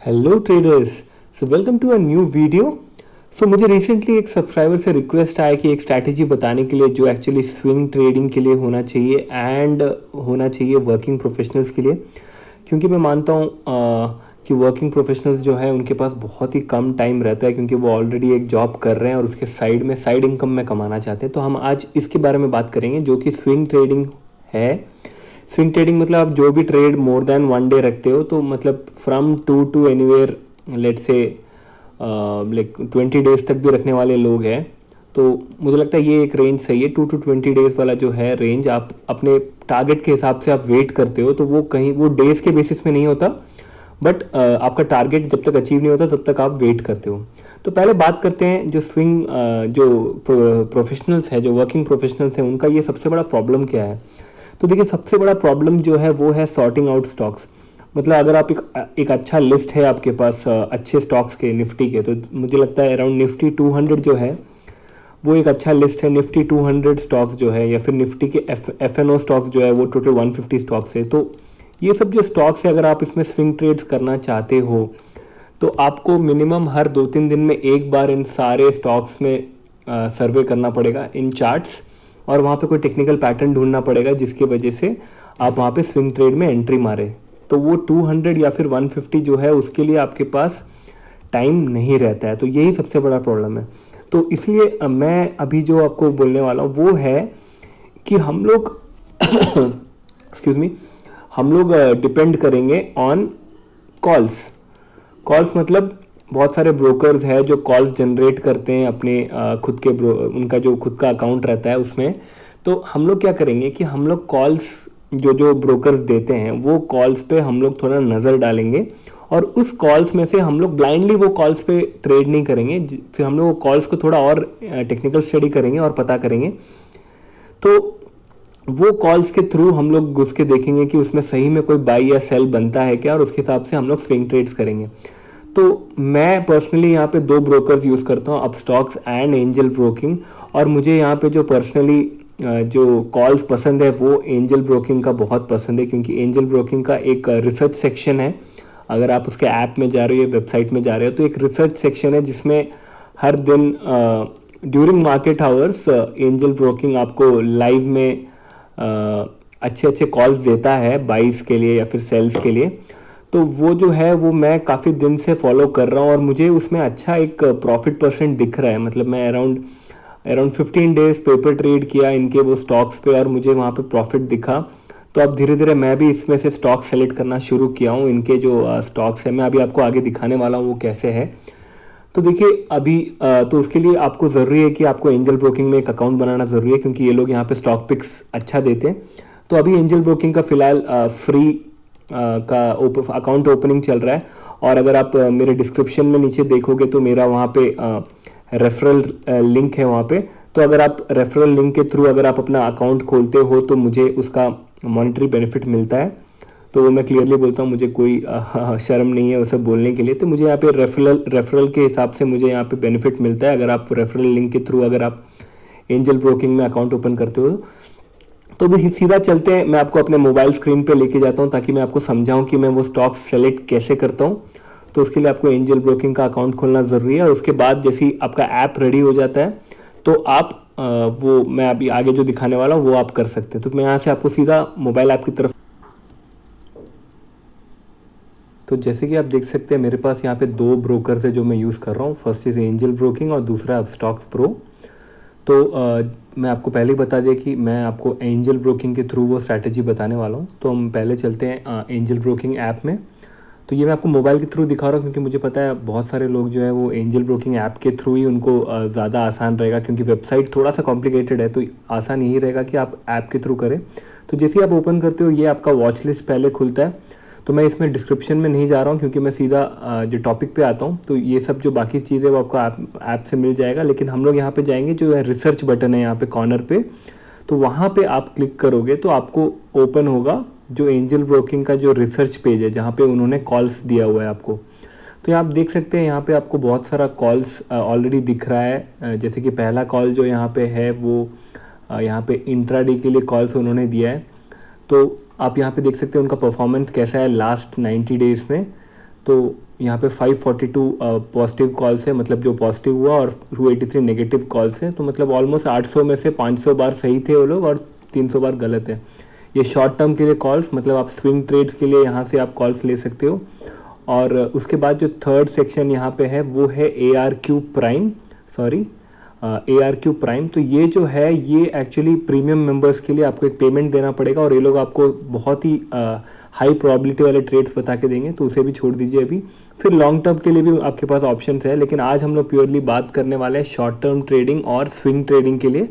Hello traders. So welcome to a new video. So मुझे recently एक subscriber से request आया कि एक स्ट्रैटेजी बताने के लिए जो एक्चुअली स्विंग ट्रेडिंग के लिए होना चाहिए एंड होना चाहिए वर्किंग प्रोफेशनल्स के लिए, क्योंकि मैं मानता हूँ कि वर्किंग प्रोफेशनल्स जो है उनके पास बहुत ही कम टाइम रहता है, क्योंकि वो ऑलरेडी एक जॉब कर रहे हैं और उसके साइड में साइड इनकम में कमाना चाहते हैं। तो हम आज इसके बारे में बात करेंगे जो कि स्विंग ट्रेडिंग है। स्विंग ट्रेडिंग मतलब आप जो भी trade more than one day रखते हो, तो मतलब from two to anywhere, let's say like 20 days तक भी रखने वाले लोग हैं। तो मुझे लगता है ये एक रेंज सही है। 2 to 20 डेज वाला जो है रेंज, आप अपने टारगेट के हिसाब से आप वेट करते हो, तो वो कहीं वो डेज के बेसिस में नहीं होता, बट आपका टारगेट जब तक अचीव नहीं होता तब तक आप वेट करते हो। तो पहले बात करते हैं जो स्विंग जो प्रोफेशनल्स है, जो वर्किंग प्रोफेशनल्स हैं, उनका ये सबसे बड़ा प्रॉब्लम क्या है। तो देखिए, सबसे बड़ा प्रॉब्लम जो है वो है सॉर्टिंग आउट स्टॉक्स। मतलब अगर आप एक अच्छा लिस्ट है आपके पास अच्छे स्टॉक्स के, निफ्टी के, तो मुझे लगता है अराउंड निफ्टी 200 जो है वो एक अच्छा लिस्ट है। निफ्टी 200 स्टॉक्स जो है, या फिर निफ्टी के एफ एन ओ स्टॉक्स जो है, वो टोटल 150 स्टॉक्स है। तो ये सब जो स्टॉक्स है, अगर आप इसमें स्विंग ट्रेड्स करना चाहते हो तो आपको मिनिमम हर 2-3 दिन में एक बार इन सारे स्टॉक्स में सर्वे करना पड़ेगा, इन चार्ट्स, और वहाँ पे कोई टेक्निकल पैटर्न ढूंढना पड़ेगा जिसकी वजह से आप वहाँ पे स्विंग ट्रेड में एंट्री मारे। तो वो 200 या फिर 150 जो है उसके लिए आपके पास टाइम नहीं रहता है। तो यही सबसे बड़ा प्रॉब्लम है। तो इसलिए मैं अभी जो आपको बोलने वाला हूँ वो है कि हम लोग एक्सक्यूज मी, हम लोग डिपेंड करेंगे ऑन कॉल्स। कॉल्स मतलब बहुत सारे ब्रोकर्स है जो कॉल्स जनरेट करते हैं अपने खुद के उनका जो खुद का अकाउंट रहता है उसमें। तो हम लोग क्या करेंगे कि हम लोग कॉल्स जो जो ब्रोकर्स देते हैं वो कॉल्स पे हम लोग थोड़ा नज़र डालेंगे, और उस कॉल्स में से हम लोग ब्लाइंडली वो कॉल्स पे ट्रेड नहीं करेंगे। फिर हम लोग वो कॉल्स को थोड़ा और टेक्निकल स्टडी करेंगे और पता करेंगे। तो वो कॉल्स के थ्रू हम लोग घुस के देखेंगे कि उसमें सही में कोई बाई या सेल बनता है क्या, और उसके हिसाब से हम लोग स्विंग ट्रेड्स करेंगे। तो मैं पर्सनली यहाँ पे 2 ब्रोकर्स यूज़ करता हूँ, अपस्टॉक्स एंड एंजल ब्रोकिंग। और मुझे यहाँ पे जो पर्सनली जो कॉल्स पसंद है वो एंजल ब्रोकिंग का बहुत पसंद है, क्योंकि एंजल ब्रोकिंग का एक रिसर्च सेक्शन है। अगर आप उसके ऐप में जा रहे हो या वेबसाइट में जा रहे हो तो एक रिसर्च सेक्शन है जिसमें हर दिन during market hours angel broking आपको लाइव में अच्छे अच्छे कॉल्स देता है बाइस के लिए या फिर सेल्स के लिए। तो वो जो है वो मैं काफ़ी दिन से फॉलो कर रहा हूँ और मुझे उसमें अच्छा एक प्रॉफिट परसेंट दिख रहा है। मतलब मैं around around 15 days paper trade किया इनके वो स्टॉक्स पे, और मुझे वहाँ पे प्रॉफिट दिखा। तो अब धीरे धीरे मैं भी इसमें से स्टॉक सेलेक्ट करना शुरू किया हूँ। इनके जो स्टॉक्स है मैं अभी आपको आगे दिखाने वाला हूँ वो कैसे है। तो देखिए अभी तो उसके लिए आपको ज़रूरी है कि आपको एंजल ब्रोकिंग में एक अकाउंट बनाना ज़रूरी है, क्योंकि ये लोग यहाँ पे स्टॉक पिक्स अच्छा देते हैं। तो अभी एंजल ब्रोकिंग का फिलहाल फ्री का अकाउंट ओपनिंग चल रहा है। और अगर आप मेरे डिस्क्रिप्शन में नीचे देखोगे तो मेरा वहाँ पे रेफरल लिंक है वहाँ पे। तो अगर आप रेफरल लिंक के थ्रू अगर आप अपना अकाउंट खोलते हो तो मुझे उसका मॉनेटरी बेनिफिट मिलता है। तो वो मैं क्लियरली बोलता हूँ, मुझे कोई शर्म नहीं है उसे बोलने के लिए। तो मुझे यहाँ पे रेफरल के हिसाब से मुझे यहाँ पे बेनिफिट मिलता है, अगर आप रेफरल लिंक के थ्रू अगर आप एंजल ब्रोकिंग में अकाउंट ओपन करते हो। तो भी सीधा चलते हैं, मैं आपको अपने मोबाइल स्क्रीन पे लेके जाता हूँ ताकि मैं आपको समझाऊं कि मैं वो स्टॉक सेलेक्ट कैसे करता हूँ। तो उसके लिए आपको एंजल ब्रोकिंग का अकाउंट खोलना ज़रूरी है, और उसके बाद जैसे आपका ऐप रेडी हो जाता है तो आप वो मैं अभी आगे जो दिखाने वाला हूँ वो आप कर सकते हैं। तो मैं यहाँ से आपको सीधा मोबाइल ऐप की तरफ, तो जैसे कि आप देख सकते हैं मेरे पास यहाँ पे 2 ब्रोकर्स है जो मैं यूज़ कर रहा हूँ। फर्स्ट इज एंजल ब्रोकिंग और दूसरा अपस्टॉक्स प्रो। तो मैं आपको पहले ही बता दिया कि मैं आपको एंजल ब्रोकिंग के थ्रू वो स्ट्रैटेजी बताने वाला हूँ। तो हम पहले चलते हैं एंजल ब्रोकिंग ऐप में। तो ये मैं आपको मोबाइल के थ्रू दिखा रहा हूँ, क्योंकि मुझे पता है बहुत सारे लोग जो है वो एंजल ब्रोकिंग ऐप के थ्रू ही उनको ज़्यादा आसान रहेगा, क्योंकि वेबसाइट थोड़ा सा कॉम्प्लिकेटेड है। तो आसान यही रहेगा कि आप ऐप के थ्रू करें। तो जैसे ही आप ओपन करते हो ये आपका वॉच लिस्ट पहले खुलता है। तो मैं इसमें डिस्क्रिप्शन में नहीं जा रहा हूँ, क्योंकि मैं सीधा जो टॉपिक पे आता हूँ। तो ये सब जो बाकी चीज़ें वो आपको ऐप से मिल जाएगा, लेकिन हम लोग यहाँ पे जाएंगे, जो है रिसर्च बटन है यहाँ पे कॉर्नर पे। तो वहाँ पे आप क्लिक करोगे तो आपको ओपन होगा जो एंजल ब्रोकिंग का जो रिसर्च पेज है, जहाँ पे उन्होंने कॉल्स दिया हुआ है आपको। तो आप देख सकते हैं यहाँ पे आपको बहुत सारा कॉल्स ऑलरेडी दिख रहा है। जैसे कि पहला कॉल जो यहाँ पे है वो यहाँ पे इंट्राडे के लिए कॉल्स उन्होंने दिया है। तो आप यहाँ पे देख सकते हैं उनका परफॉर्मेंस कैसा है लास्ट 90 डेज में। तो यहाँ पे 542 पॉजिटिव कॉल्स है, मतलब जो पॉजिटिव हुआ, और 283 नेगेटिव कॉल्स हैं। तो मतलब ऑलमोस्ट 800 में से 500 बार सही थे वो लोग और 300 बार गलत है। ये शॉर्ट टर्म के लिए कॉल्स, मतलब आप स्विंग ट्रेड्स के लिए यहाँ से आप कॉल्स ले सकते हो। और उसके बाद जो थर्ड सेक्शन यहाँ पे है वो है ARQ prime, sorry ARQ prime. तो ये जो है ये एक्चुअली प्रीमियम मेंबर्स के लिए आपको एक पेमेंट देना पड़ेगा और ये लोग आपको बहुत ही हाई प्रोबेबिलिटी वाले ट्रेड्स बता के देंगे, तो उसे भी छोड़ दीजिए अभी। फिर लॉन्ग टर्म के लिए भी आपके पास ऑप्शंस है, लेकिन आज हम लोग प्योरली बात करने वाले हैं शॉर्ट टर्म ट्रेडिंग और स्विंग ट्रेडिंग के लिए।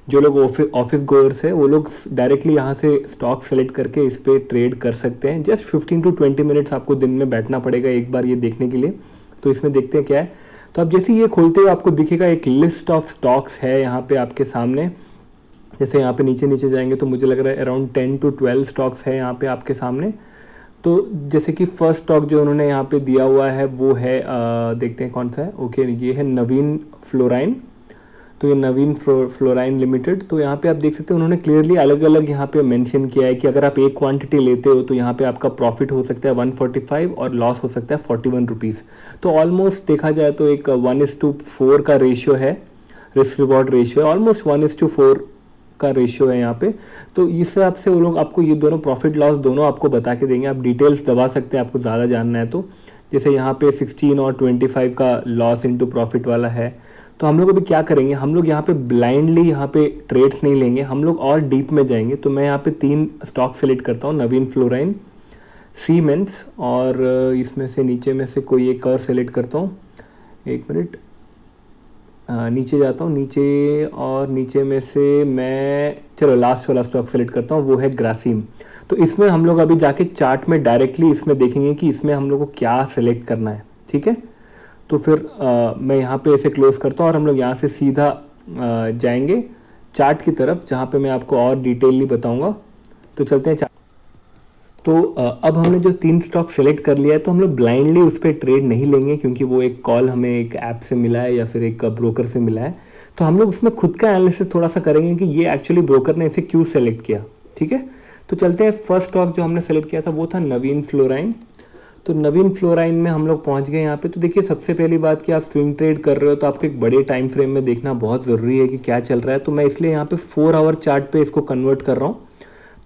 जो लोग ऑफिस गोअर्स है वो लोग डायरेक्टली यहाँ से स्टॉक सेलेक्ट करके इस पे ट्रेड कर सकते हैं। जस्ट 15 to 20 मिनट्स आपको दिन में बैठना पड़ेगा एक बार ये देखने के लिए। तो इसमें देखते हैं क्या है। तो अब जैसे ये खोलते हुए आपको दिखेगा एक लिस्ट ऑफ स्टॉक्स है यहाँ पे आपके सामने। जैसे यहाँ पे नीचे नीचे जाएंगे तो मुझे लग रहा है अराउंड 10 to 12 स्टॉक्स है यहाँ पे आपके सामने। तो जैसे कि फर्स्ट स्टॉक जो उन्होंने यहाँ पे दिया हुआ है वो है देखते हैं कौन सा है। ओके, ये है नवीन फ्लोराइन। तो ये नवीन फ्लोराइन लिमिटेड। तो यहाँ पे आप देख सकते हैं उन्होंने क्लियरली अलग अलग यहाँ पे मेंशन किया है कि अगर आप एक क्वांटिटी लेते हो तो यहाँ पे आपका प्रॉफिट हो सकता है 145 और लॉस हो सकता है 41 रुपीज़। तो ऑलमोस्ट देखा जाए तो एक 1:4 का रेशियो है, रिस्क रिवॉर्ड रेशियो है, ऑलमोस्ट 1:4 का रेशियो है यहाँ पे। तो इस हिसाब से वो लोग आपको ये दोनों प्रॉफिट लॉस दोनों आपको बता के देंगे। आप डिटेल्स दबा सकते हैं आपको ज़्यादा जानना है तो। जैसे यहाँ पे 16 और 25 का लॉस इंटू प्रॉफिट वाला है। तो हम लोग अभी क्या करेंगे, हम लोग यहाँ पे ब्लाइंडली यहाँ पे ट्रेड्स नहीं लेंगे, हम लोग और डीप में जाएंगे। तो मैं यहाँ पे 3 स्टॉक सेलेक्ट करता हूँ, नवीन फ्लोराइन, सीमेंस और इसमें से नीचे में से कोई एक और सेलेक्ट करता हूँ। एक मिनट, नीचे जाता हूँ नीचे, और नीचे में से मैं चलो लास्ट वाला स्टॉक सेलेक्ट करता हूँ, वो है ग्रासिम। तो इसमें हम लोग अभी जाके चार्ट में डायरेक्टली इसमें देखेंगे कि इसमें हम लोग को क्या सेलेक्ट करना है, ठीक है। तो फिर मैं यहाँ पे इसे क्लोज करता हूँ और हम लोग यहाँ से सीधा जाएंगे चार्ट की तरफ, जहाँ पे मैं आपको और डिटेलली बताऊंगा। तो चलते हैं चार्ट। तो अब हमने जो 3 स्टॉक सेलेक्ट कर लिया है, तो हम लोग ब्लाइंडली उस पर ट्रेड नहीं लेंगे, क्योंकि वो एक कॉल हमें एक ऐप से मिला है या फिर एक ब्रोकर से मिला है। तो हम लोग उसमें खुद का एनालिसिस थोड़ा सा करेंगे कि ये एक्चुअली ब्रोकर ने इसे क्यों सेलेक्ट किया, ठीक है। तो चलते हैं, फर्स्ट स्टॉक जो हमने सेलेक्ट किया था वो था नवीन फ्लोराइन। तो नवीन फ्लोराइन में हम लोग पहुंच गए यहाँ पे। तो देखिए सबसे पहली बात कि आप स्विंग ट्रेड कर रहे हो तो आपको एक बड़े टाइम फ्रेम में देखना बहुत ज़रूरी है कि क्या चल रहा है। तो मैं इसलिए यहाँ पे 4 आवर चार्ट पे इसको कन्वर्ट कर रहा हूँ।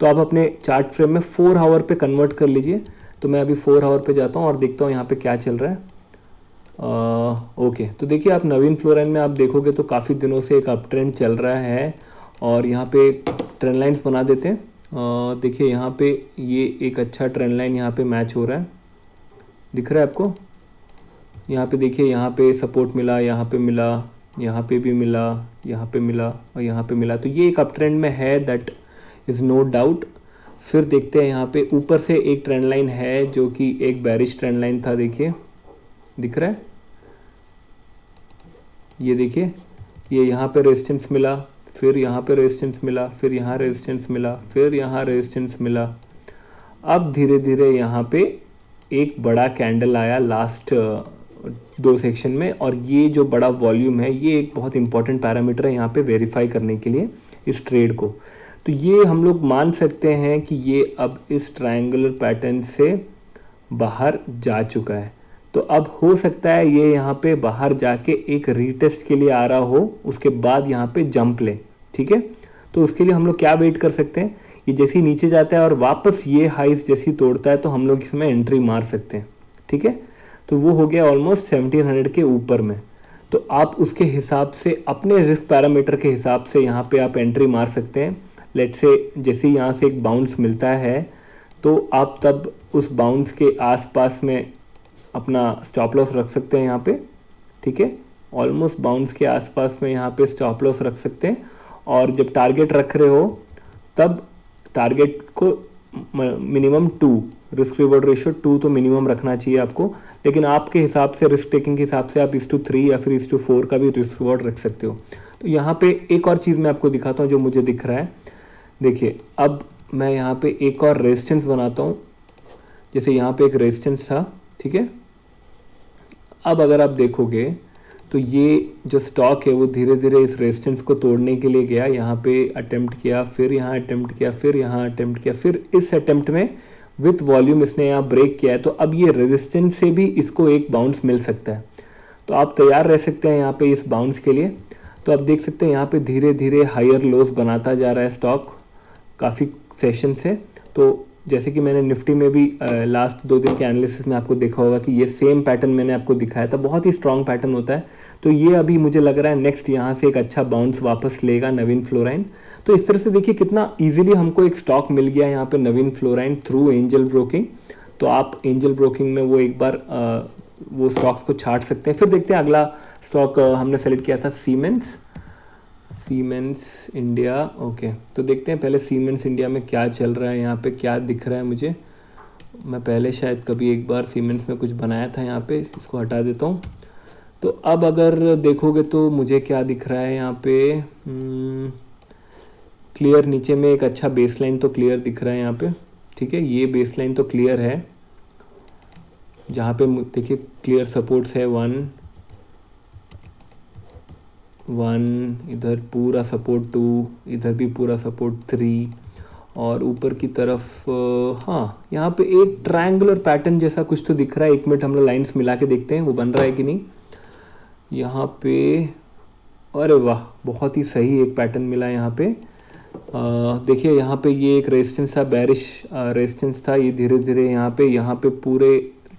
तो आप अपने चार्ट फ्रेम में 4 आवर पे कन्वर्ट कर लीजिए। तो मैं अभी 4 आवर पे जाता हूँ और देखता हूँ यहाँ पे क्या चल रहा है। ओके, तो देखिए आप नवीन फ्लोराइन में आप देखोगे तो काफ़ी दिनों से एक अप ट्रेंड चल रहा है और यहाँ पे ट्रेंड लाइन्स बना देते हैं। देखिए यहाँ पे ये एक अच्छा ट्रेंड लाइन यहाँ पे मैच हो रहा है, दिख रहा है आपको। यहाँ पे देखिए, यहाँ पे सपोर्ट मिला, यहाँ पे मिला, यहाँ पे भी मिला, यहाँ पे मिला और यहाँ पे मिला। तो ये एक अप ट्रेंड में है, दैट इज़ नो डाउट। फिर देखते हैं यहाँ पे ऊपर से एक ट्रेंड लाइन है जो कि एक बेरिश ट्रेंड लाइन था, देखिए दिख रहा है। ये देखिए, ये यहाँ पे रेजिस्टेंस मिला, फिर यहाँ पे रेजिस्टेंस मिला, फिर यहाँ रेजिस्टेंस मिला, फिर यहाँ रेजिस्टेंस मिला। अब धीरे धीरे यहाँ पे एक बड़ा कैंडल आया लास्ट 2 सेक्शन में, और ये जो बड़ा वॉल्यूम है ये एक बहुत इंपॉर्टेंट पैरामीटर है यहाँ पे वेरीफाई करने के लिए इस ट्रेड को। तो ये हम लोग मान सकते हैं कि ये अब इस ट्रायंगुलर पैटर्न से बाहर जा चुका है। तो अब हो सकता है ये यहाँ पे बाहर जाके एक रीटेस्ट के लिए आ रहा हो, उसके बाद यहाँ पे जंप ले, ठीक है। तो उसके लिए हम लोग क्या वेट कर सकते हैं, ये जैसे ही नीचे जाता है और वापस ये हाइस जैसी तोड़ता है तो हम लोग इसमें एंट्री मार सकते हैं, ठीक है। तो वो हो गया ऑलमोस्ट 1700 के ऊपर में। तो आप उसके हिसाब से अपने रिस्क पैरामीटर के हिसाब से यहाँ पे आप एंट्री मार सकते हैं। लेट से जैसे ही यहाँ से एक बाउंस मिलता है तो आप तब उस बाउंस के आसपास में अपना स्टॉप लॉस रख सकते हैं यहाँ पे, ठीक है। ऑलमोस्ट बाउंस के आसपास में यहाँ पे स्टॉप लॉस रख सकते हैं। और जब टारगेट रख रहे हो तब टारगेट को मिनिमम 2, रिस्क रिवॉर्ड रेशियो 2 तो मिनिमम रखना चाहिए आपको। लेकिन आपके हिसाब से, रिस्क टेकिंग के हिसाब से आप 1:3 या फिर 1:4 का भी रिस्क रिवॉर्ड रख सकते हो। तो यहाँ पे एक और चीज़ मैं आपको दिखाता हूँ जो मुझे दिख रहा है। देखिए अब मैं यहाँ पे एक और रेजिस्टेंस बनाता हूँ। जैसे यहाँ पे एक रेजिस्टेंस था, ठीक है। अब अगर आप देखोगे तो ये जो स्टॉक है वो धीरे धीरे इस रेजिस्टेंस को तोड़ने के लिए गया, यहाँ पे अटेम्प्ट किया, फिर यहाँ अटेम्प्ट किया, फिर यहाँ अटेम्प्ट किया, फिर इस अटेम्प्ट में विथ वॉल्यूम इसने यहाँ ब्रेक किया है, तो अब ये रेजिस्टेंस से भी इसको एक बाउंस मिल सकता है। तो आप तैयार रह सकते हैं यहाँ पे इस बाउंस के लिए। तो आप देख सकते हैं यहाँ पे धीरे धीरे हायर लोज बनाता जा रहा है स्टॉक काफ़ी सेशन से। तो जैसे कि मैंने निफ्टी में भी लास्ट 2 दिन के एनालिसिस में आपको देखा होगा कि ये सेम पैटर्न मैंने आपको दिखाया था, बहुत ही स्ट्रॉन्ग पैटर्न होता है। तो ये अभी मुझे लग रहा है नेक्स्ट यहाँ से एक अच्छा बाउंस वापस लेगा नवीन फ्लोराइन। तो इस तरह से देखिए कितना इजीली हमको एक स्टॉक मिल गया यहाँ पे नवीन फ्लोराइन थ्रू एंजल ब्रोकिंग। तो आप एंजल ब्रोकिंग में वो एक बार वो स्टॉक्स को छाट सकते हैं। फिर देखते हैं अगला स्टॉक हमने सेलेक्ट किया था सीमेंस इंडिया। ओके, तो देखते हैं पहले सीमेंस इंडिया में क्या चल रहा है, यहाँ पे क्या दिख रहा है मुझे। मैं पहले शायद कभी एक बार सीमेंस में कुछ बनाया था, यहाँ पे इसको हटा देता हूँ। तो अब अगर देखोगे तो मुझे क्या दिख रहा है यहाँ पे, क्लियर नीचे में एक अच्छा बेसलाइन तो क्लियर दिख रहा है यहाँ पे, ठीक है। ये बेसलाइन तो क्लियर है, जहाँ पे देखिए क्लियर सपोर्ट्स है 1 इधर पूरा सपोर्ट 2, इधर भी पूरा सपोर्ट 3 और ऊपर की तरफ हाँ यहाँ पे एक ट्रायंगुलर पैटर्न जैसा कुछ तो दिख रहा है। 1 मिनट हम लोग लाइन्स मिला के देखते हैं वो बन रहा है कि नहीं यहाँ पे। अरे वाह, बहुत ही सही एक पैटर्न मिला यहाँ पे। देखिए यहाँ पे ये एक रेजिस्टेंस था, बेरिश रेजिस्टेंस था। ये धीरे धीरे यहाँ पे पूरे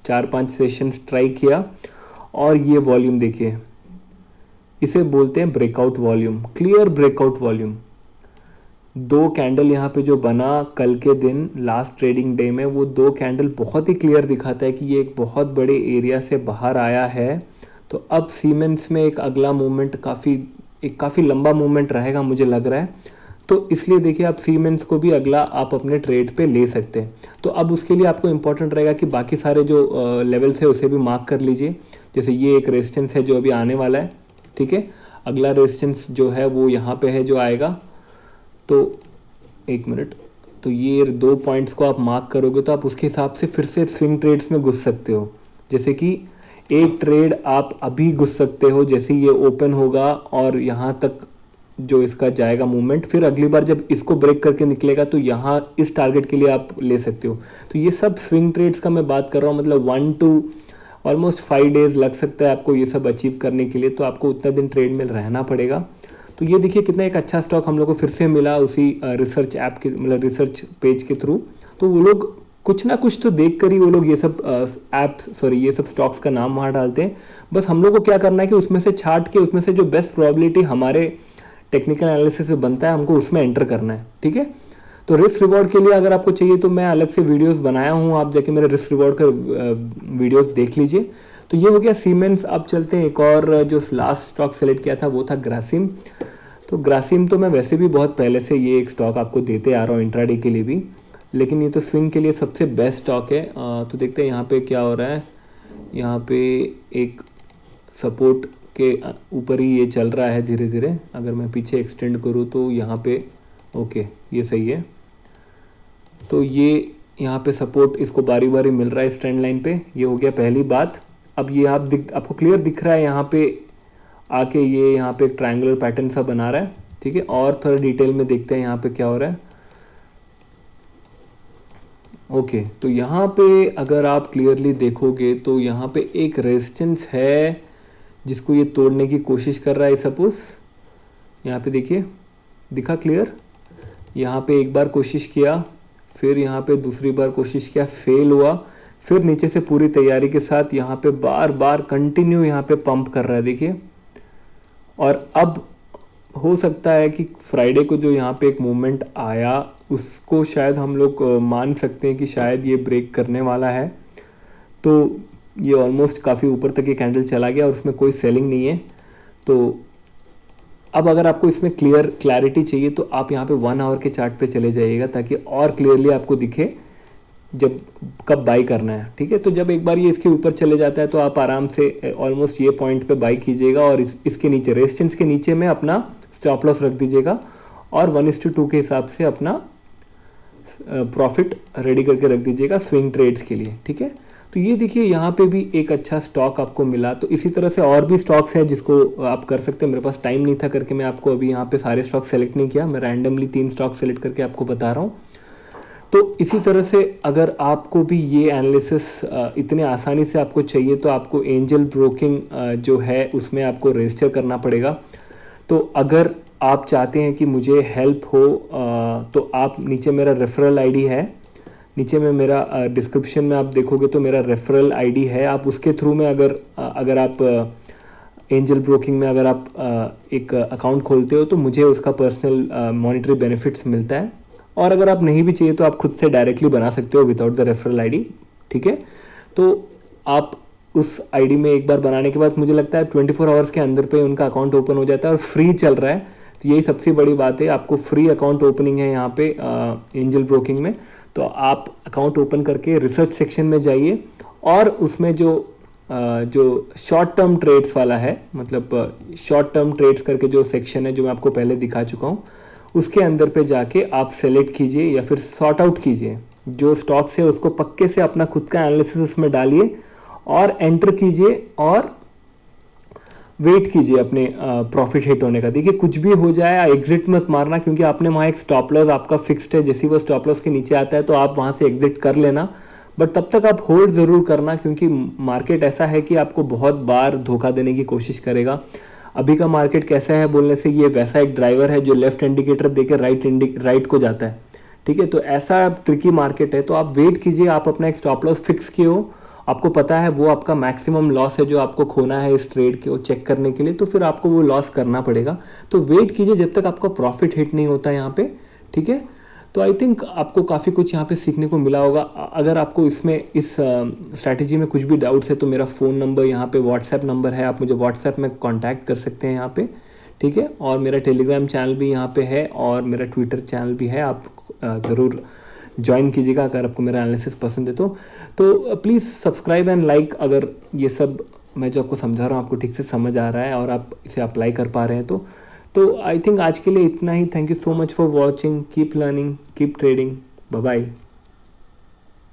4-5 सेशंस ट्राई किया और ये वॉल्यूम देखिए, इसे बोलते हैं breakout volume, clear breakout volume. 2 candle यहाँ पे जो बना कल के दिन लास्ट ट्रेडिंग डे में, वो 2 कैंडल बहुत ही क्लियर दिखाता है कि ये एक बहुत बड़े एरिया से बाहर आया है। तो अब सीमेंस में एक अगला मूवमेंट काफ़ी लंबा मूवमेंट रहेगा मुझे लग रहा है। तो इसलिए देखिए आप सीमेंस को भी अगला आप अपने ट्रेड पे ले सकते हैं। तो अब उसके लिए आपको इंपॉर्टेंट रहेगा कि बाकी सारे जो लेवल्स है उसे भी मार्क कर लीजिए। जैसे ये एक रेजिस्टेंस है जो अभी आने वाला है, ठीक है। अगला रेजिस्टेंस जो है वो यहाँ पे है जो आएगा। तो 1 मिनट, तो ये 2 पॉइंट्स को आप मार्क करोगे तो आप उसके हिसाब से फिर से स्विंग ट्रेड्स में घुस सकते हो। जैसे कि एक ट्रेड आप अभी घुस सकते हो जैसे ये ओपन होगा और यहाँ तक जो इसका जाएगा मूवमेंट, फिर अगली बार जब इसको ब्रेक करके निकलेगा तो यहाँ इस टारगेट के लिए आप ले सकते हो। तो ये सब स्विंग ट्रेड्स का मैं बात कर रहा हूँ, मतलब 1 to ऑलमोस्ट 5 डेज लग सकता है आपको ये सब अचीव करने के लिए। तो आपको उतना दिन ट्रेड में रहना पड़ेगा। तो ये देखिए कितना एक अच्छा स्टॉक हम लोग को फिर से मिला उसी रिसर्च ऐप के, मतलब रिसर्च पेज के थ्रू। तो वो लोग कुछ ना कुछ तो देख कर ही वो लोग ये सब ये सब स्टॉक्स का नाम वहाँ डालते हैं। बस हम लोग को क्या करना है कि उसमें से छाट के उसमें से जो बेस्ट प्रोबेबिलिटी हमारे टेक्निकल एनालिसिस से बनता है हमको उसमें एंटर करना है, ठीक है। तो रिस्क रिवॉर्ड के लिए अगर आपको चाहिए तो मैं अलग से वीडियोस बनाया हूँ, आप जाके मेरे रिस्क रिवॉर्ड का वीडियोस देख लीजिए। तो ये हो गया सीमेंस। अब चलते हैं एक और जो लास्ट स्टॉक सेलेक्ट किया था वो था ग्रासिम। तो ग्रासिम तो मैं वैसे भी बहुत पहले से ये एक स्टॉक आपको देते आ रहा हूँ इंट्राडे के लिए भी, लेकिन ये तो स्विंग के लिए सबसे बेस्ट स्टॉक है। तो देखते हैं यहाँ पे क्या हो रहा है। यहाँ पे एक सपोर्ट के ऊपर ही ये चल रहा है धीरे धीरे। अगर मैं पीछे एक्सटेंड करूँ तो यहाँ पे ओके ये सही है। तो ये यहाँ पे सपोर्ट इसको बारी बारी मिल रहा है इस ट्रेंड लाइन पे। ये हो गया पहली बात। अब ये आपको क्लियर दिख रहा है यहाँ पे आके ये यहाँ पे एक ट्रायंगुलर पैटर्न सा बना रहा है, ठीक है। और थोड़ा डिटेल में देखते हैं यहाँ पे क्या हो रहा है। ओके, तो यहाँ पे अगर आप क्लियरली देखोगे तो यहाँ पे एक रेजिस्टेंस है जिसको ये तोड़ने की कोशिश कर रहा है। सपोज यहाँ पे देखिए दिखा क्लियर। यहाँ पे एक बार कोशिश किया, फिर यहाँ पे दूसरी बार कोशिश किया, फेल हुआ, फिर नीचे से पूरी तैयारी के साथ यहाँ पे बार बार कंटिन्यू यहाँ पे पंप कर रहा है देखिए। और अब हो सकता है कि फ्राइडे को जो यहाँ पे एक मूवमेंट आया उसको शायद हम लोग मान सकते हैं कि शायद ये ब्रेक करने वाला है। तो ये ऑलमोस्ट काफ़ी ऊपर तक ये कैंडल चला गया और उसमें कोई सेलिंग नहीं है। तो अब अगर आपको इसमें क्लैरिटी चाहिए तो आप यहाँ पे 1 आवर के चार्ट पे चले जाइएगा ताकि और क्लियरली आपको दिखे जब कब बाई करना है, ठीक है। तो जब एक बार ये इसके ऊपर चले जाता है तो आप आराम से ऑलमोस्ट ये पॉइंट पे बाई कीजिएगा और इसके नीचे रेजिस्टेंस के नीचे में अपना स्टॉप लॉस रख दीजिएगा और 1:2 के हिसाब से अपना प्रॉफिट रेडी करके रख दीजिएगा स्विंग ट्रेड्स के लिए, ठीक है। तो ये देखिए यहाँ पे भी एक अच्छा स्टॉक आपको मिला। तो इसी तरह से और भी स्टॉक्स हैं जिसको आप कर सकते हैं। मेरे पास टाइम नहीं था करके मैं आपको अभी यहाँ पे सारे स्टॉक सेलेक्ट नहीं किया, मैं रैंडमली 3 स्टॉक सेलेक्ट करके आपको बता रहा हूँ। तो इसी तरह से अगर आपको भी ये एनालिसिस इतने आसानी से आपको चाहिए तो आपको एंजल ब्रोकिंग जो है उसमें आपको रजिस्टर करना पड़ेगा। तो अगर आप चाहते हैं कि मुझे हेल्प हो तो आप नीचे मेरा रेफरल आईडी है, नीचे में मेरा डिस्क्रिप्शन में आप देखोगे तो मेरा रेफरल आईडी है, आप उसके थ्रू में अगर आप एंजल ब्रोकिंग में अगर आप एक अकाउंट खोलते हो तो मुझे उसका पर्सनल मॉनेटरी बेनिफिट्स मिलता है। और अगर आप नहीं भी चाहिए तो आप खुद से डायरेक्टली बना सकते हो विदाउट द रेफरल आईडी, ठीक है। तो आप उस आईडी में एक बार बनाने के बाद मुझे लगता है 24 आवर्स के अंदर पे उनका अकाउंट ओपन हो जाता है और फ्री चल रहा है। तो यही सबसे बड़ी बात है, आपको फ्री अकाउंट ओपनिंग है यहाँ पे एंजल ब्रोकिंग में। तो आप अकाउंट ओपन करके रिसर्च सेक्शन में जाइए और उसमें जो शॉर्ट टर्म ट्रेड्स वाला है, मतलब शॉर्ट टर्म ट्रेड्स करके जो सेक्शन है जो मैं आपको पहले दिखा चुका हूँ, उसके अंदर पे जाके आप सेलेक्ट कीजिए या फिर सॉर्ट आउट कीजिए जो स्टॉक्स है, उसको पक्के से अपना खुद का एनालिसिस उसमें डालिए और एंटर कीजिए और वेट कीजिए अपने प्रॉफिट हिट होने का। देखिए कुछ भी हो जाए एग्जिट मत मारना, क्योंकि आपने वहाँ एक स्टॉप लॉस आपका फिक्स्ड है, जैसे वो स्टॉप लॉस के नीचे आता है तो आप वहाँ से एग्जिट कर लेना, बट तब तक आप होल्ड जरूर करना, क्योंकि मार्केट ऐसा है कि आपको बहुत बार धोखा देने की कोशिश करेगा। अभी का मार्केट कैसा है बोलने से ये वैसा एक ड्राइवर है जो लेफ्ट इंडिकेटर देकर राइट को जाता है, ठीक है। तो ऐसा ट्रिकी मार्केट है, तो आप वेट कीजिए, आप अपना एक स्टॉप लॉस फिक्स किए हो, आपको पता है वो आपका मैक्सिमम लॉस है जो आपको खोना है इस ट्रेड के, वो चेक करने के लिए, तो फिर आपको वो लॉस करना पड़ेगा। तो वेट कीजिए जब तक आपका प्रॉफिट हिट नहीं होता यहाँ पे, ठीक है। तो आई थिंक आपको काफ़ी कुछ यहाँ पे सीखने को मिला होगा। अगर आपको इसमें इस स्ट्रैटेजी में कुछ भी डाउट्स है तो मेरा फ़ोन नंबर यहाँ पे व्हाट्सएप नंबर है, आप मुझे व्हाट्सएप में कांटेक्ट कर सकते हैं यहाँ पे, ठीक है। और मेरा टेलीग्राम चैनल भी यहाँ पे है और मेरा ट्विटर चैनल भी है, आप ज़रूर ज्वाइन कीजिएगा अगर आपको मेरा एनालिसिस पसंद है तो प्लीज़ सब्सक्राइब एंड लाइक, अगर ये सब मैं जो आपको समझा रहा हूँ आपको ठीक से समझ आ रहा है और आप इसे अप्लाई कर पा रहे हैं तो आई थिंक आज के लिए इतना ही। Thank you so much for watching, keep learning, keep trading, bye bye.